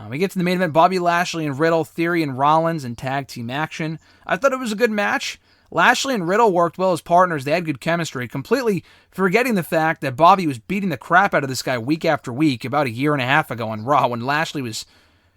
We get to the main event, Bobby Lashley and Riddle, Theory and Rollins in tag team action. I thought it was a good match. Lashley and Riddle worked well as partners. They had good chemistry, completely forgetting the fact that Bobby was beating the crap out of this guy week after week about a year and a half ago on Raw when Lashley was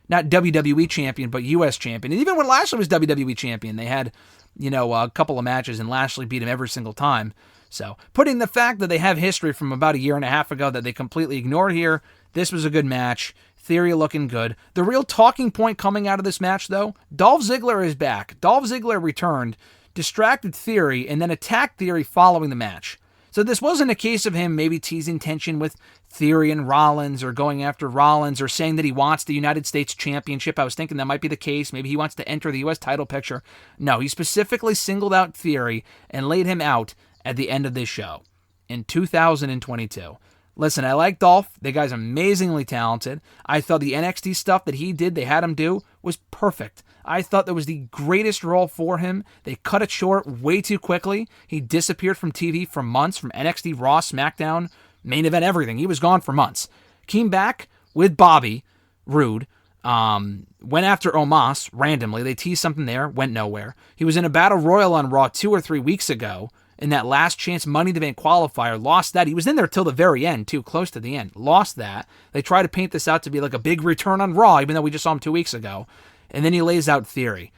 not WWE champion, but US champion. And even when Lashley was WWE champion, they had, a couple of matches and Lashley beat him every single time. So putting the fact that they have history from about a year and a half ago that they completely ignored here, this was a good match. Theory looking good. The real talking point coming out of this match, though, Dolph Ziggler is back. Dolph Ziggler returned, distracted Theory, and then attacked Theory following the match. So this wasn't a case of him maybe teasing tension with Theory and Rollins or going after Rollins or saying that he wants the United States Championship. I was thinking that might be the case. Maybe he wants to enter the U.S. title picture. No, he specifically singled out Theory and laid him out at the end of this show in 2022. Listen, I like Dolph. The guy's amazingly talented. I thought the NXT stuff that he did, they had him do, was perfect. I thought that was the greatest role for him. They cut it short way too quickly. He disappeared from TV for months, from NXT, Raw, SmackDown, main event, everything. He was gone for months. Came back with Bobby Roode. Went after Omos randomly. They teased something there, went nowhere. He was in a battle royal on Raw 2 or 3 weeks ago in that last chance Money in the Bank qualifier. Lost that. He was in there till the very end, too, close to the end. Lost that. They try to paint this out to be like a big return on Raw, even though we just saw him 2 weeks ago. And then he lays out Theory.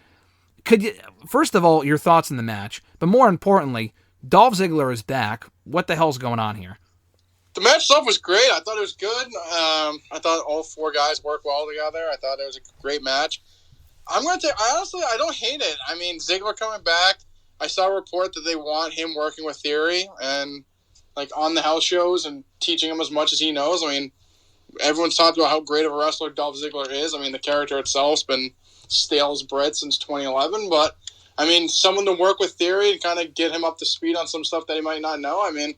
First of all, your thoughts on the match, but more importantly, Dolph Ziggler is back. What the hell's going on here? The match itself was great. I thought it was good. I thought all 4 guys worked well together. I thought it was a great match. Honestly, I don't hate it. I mean, Ziggler coming back. I saw a report that they want him working with Theory and on the house shows and teaching him as much as he knows. I mean, everyone's talked about how great of a wrestler Dolph Ziggler is. I mean, the character itself's been stale as bread since 2011. But, I mean, someone to work with Theory and kind of get him up to speed on some stuff that he might not know. I mean,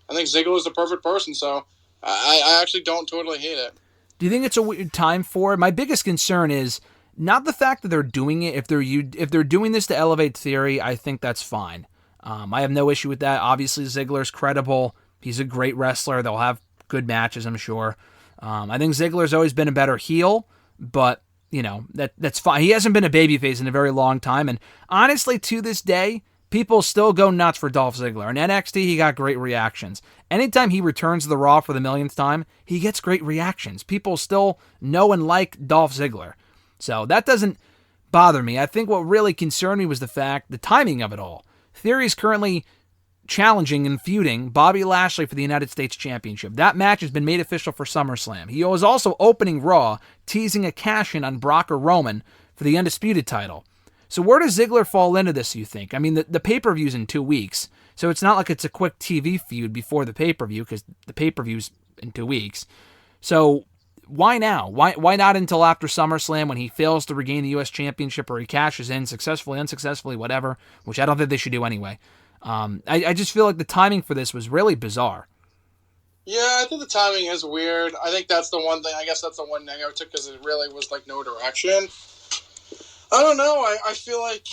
I think Ziggler is the perfect person. So I actually don't totally hate it. Do you think it's a weird time for it? My biggest concern is not the fact that they're doing it. If they're doing this to elevate Theory, I think that's fine. I have no issue with that. Obviously, Ziggler's credible. He's a great wrestler. They'll have good matches, I'm sure. I think Ziggler's always been a better heel, but that's fine. He hasn't been a babyface in a very long time, and honestly, to this day, people still go nuts for Dolph Ziggler. In NXT, he got great reactions. Anytime he returns to the Raw for the millionth time, he gets great reactions. People still know and like Dolph Ziggler. So that doesn't bother me. I think what really concerned me was the timing of it all. Theory's currently challenging and feuding Bobby Lashley for the United States Championship. That match has been made official for SummerSlam. He was also opening Raw, teasing a cash-in on Brock or Roman for the Undisputed title. So where does Ziggler fall into this, you think? I mean, the pay-per-view's in 2 weeks, so it's not like it's a quick TV feud before the pay-per-view, because the pay-per-view's in 2 weeks. So why now? Why not until after SummerSlam when he fails to regain the U.S. Championship or he cashes in successfully, unsuccessfully, whatever, which I don't think they should do anyway. I just feel like the timing for this was really bizarre. Yeah, I think the timing is weird. I think that's the one thing. I guess that's the one negative I took because it really was no direction. I don't know. I feel like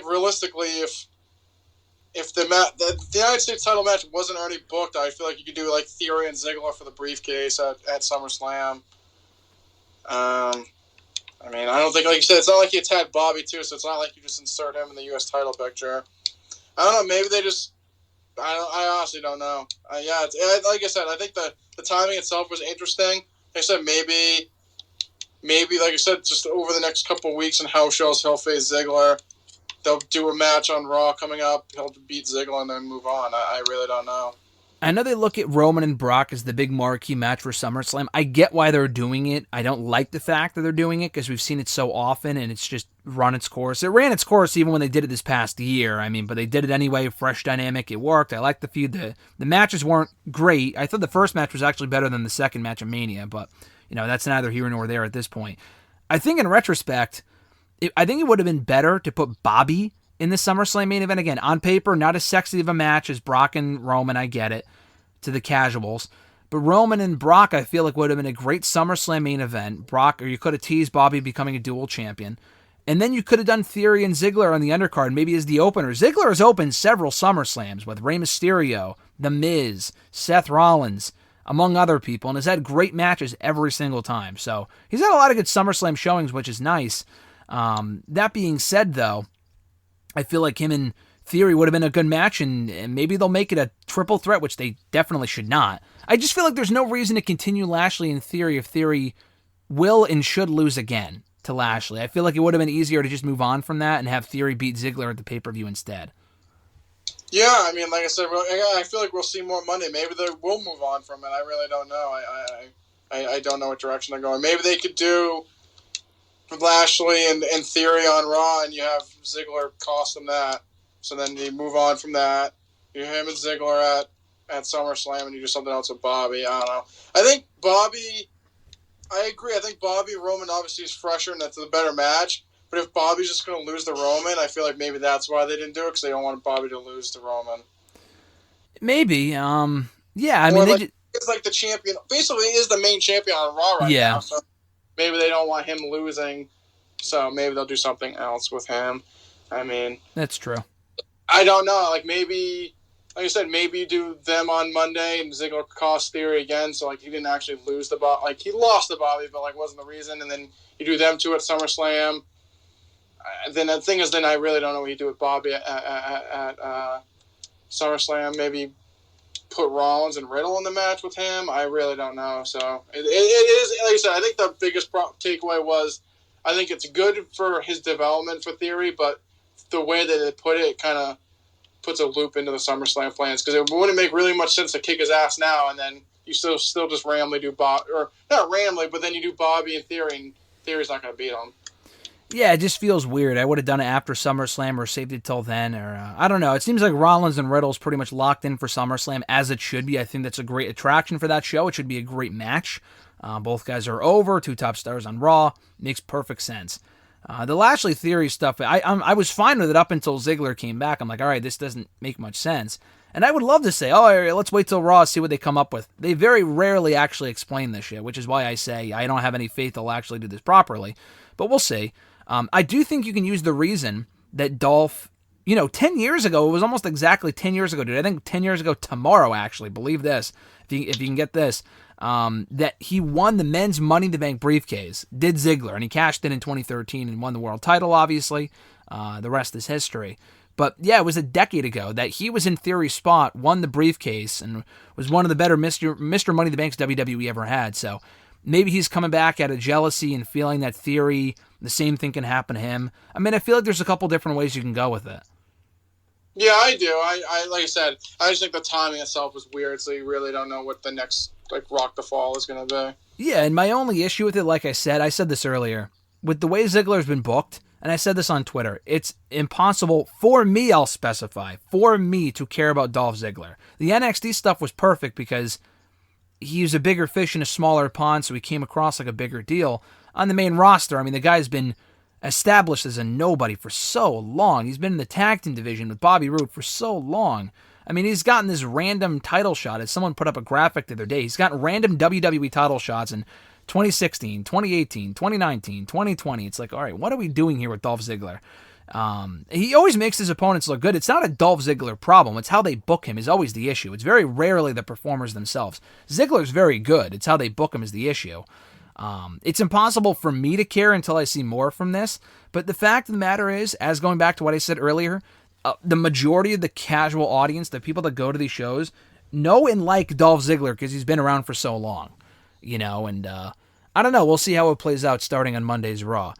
realistically, if the United States title match wasn't already booked, I feel like you could do Theory and Ziggler for the briefcase at SummerSlam. I mean, I don't think, like you said, it's not like you attacked Bobby, too, so it's not like you just insert him in the U.S. title picture. I don't know, maybe they just... I honestly don't know. Like I said, I think the timing itself was interesting. Like I said, maybe, like I said, just over the next couple of weeks in house shows, he'll face Ziggler. They'll do a match on Raw coming up. He'll beat Ziggler and then move on. I really don't know. I know they look at Roman and Brock as the big marquee match for SummerSlam. I get why they're doing it. I don't like the fact that they're doing it because we've seen it so often and it's just run its course. It ran its course even when they did it this past year. I mean, but they did it anyway. Fresh dynamic. It worked. I like the feud. The matches weren't great. I thought the first match was actually better than the second match of Mania, but that's neither here nor there at this point. I think in retrospect, I think it would have been better to put Bobby in the SummerSlam main event. Again, on paper, not as sexy of a match as Brock and Roman, I get it, to the casuals. But Roman and Brock, I feel like would have been a great SummerSlam main event. Brock, or you could have teased Bobby becoming a dual champion. And then you could have done Theory and Ziggler on the undercard, maybe as the opener. Ziggler has opened several SummerSlams with Rey Mysterio, The Miz, Seth Rollins. among other people, and has had great matches every single time. So he's had a lot of good SummerSlam showings, which is nice. That being said, though, I feel like him and Theory would have been a good match, and maybe they'll make it a triple threat, which they definitely should not. I just feel like there's no reason to continue Lashley and Theory if Theory will and should lose again to Lashley. I feel like it would have been easier to just move on from that and have Theory beat Ziggler at the pay-per-view instead. Yeah, I mean, like I said, I feel like we'll see more Monday. Maybe they will move on from it. I really don't know. I don't know what direction they're going. Maybe they could do Lashley and Theory on Raw, and you have Ziggler cost them that. So then you move on from that. You have him and Ziggler at SummerSlam, and you do something else with Bobby. I don't know. I think Bobby, I agree. I think Bobby Roman obviously is fresher, and that's a better match. But if Bobby's just going to lose to Roman, I feel like maybe that's why they didn't do it, because they don't want Bobby to lose to Roman. Maybe. Yeah, I mean, it's like the champion. Basically, he is the main champion on Raw right now. So maybe they don't want him losing. So maybe they'll do something else with him. I mean, that's true. I don't know. Like maybe, like I said, maybe you do them on Monday and Ziggler cost Theory again. So like he didn't actually lose the Bobby. Like he lost the Bobby, but like wasn't the reason. And then you do them two at SummerSlam. Then the thing is, then I really don't know what you do with Bobby at SummerSlam. Maybe put Rollins and Riddle in the match with him. I really don't know. So it is, like I said, I think the biggest takeaway was I think it's good for his development for Theory, but the way that they put it kind of puts a loop into the SummerSlam plans, because it wouldn't make really much sense to kick his ass now and then you still just randomly do Bob, or not randomly, but then you do Bobby and Theory, and Theory's not going to beat him. Yeah, it just feels weird. I would have done it after SummerSlam or saved it till then, or I don't know. It seems like Rollins and Riddle's pretty much locked in for SummerSlam, as it should be. I think that's a great attraction for that show. It should be a great match. Both guys are over, two top stars on Raw. Makes perfect sense. The Lashley Theory stuff, I was fine with it up until Ziggler came back. I'm like, all right, this doesn't make much sense. And I would love to say, oh, all right, let's wait till Raw, see what they come up with. They very rarely actually explain this shit, which is why I say I don't have any faith they'll actually do this properly. But we'll see. I do think you can use the reason that Dolph, 10 years ago, it was almost exactly 10 years ago, dude. I think 10 years ago tomorrow, actually, believe this, if you can get this, that he won the men's Money in the Bank briefcase, did Ziggler, and he cashed in 2013 and won the world title, obviously. The rest is history. But yeah, it was a decade ago that he was in Theory's spot, won the briefcase, and was one of the better Mr. Money in the Banks WWE ever had. So maybe he's coming back out of jealousy and feeling that Theory, the same thing can happen to him. I mean, I feel like there's a couple different ways you can go with it. Yeah, I do. I like I said, I just think the timing itself was weird, so you really don't know what the next rock to fall is going to be. Yeah, and my only issue with it, like I said this earlier, with the way Ziggler's been booked, and I said this on Twitter, it's impossible for me, I'll specify, for me to care about Dolph Ziggler. The NXT stuff was perfect because he was a bigger fish in a smaller pond, so he came across like a bigger deal. On the main roster, I mean, the guy's been established as a nobody for so long. He's been in the tag team division with Bobby Roode for so long. I mean, he's gotten this random title shot. As someone put up a graphic the other day, he's gotten random WWE title shots in 2016, 2018, 2019, 2020. It's like, all right, what are we doing here with Dolph Ziggler? He always makes his opponents look good. It's not a Dolph Ziggler problem. It's how they book him is always the issue. It's very rarely the performers themselves. Ziggler's very good. It's how they book him is the issue. It's impossible for me to care until I see more from this. But the fact of the matter is, as going back to what I said earlier, the majority of the casual audience, the people that go to these shows, know and like Dolph Ziggler because he's been around for so long. And I don't know. We'll see how it plays out starting on Monday's Raw.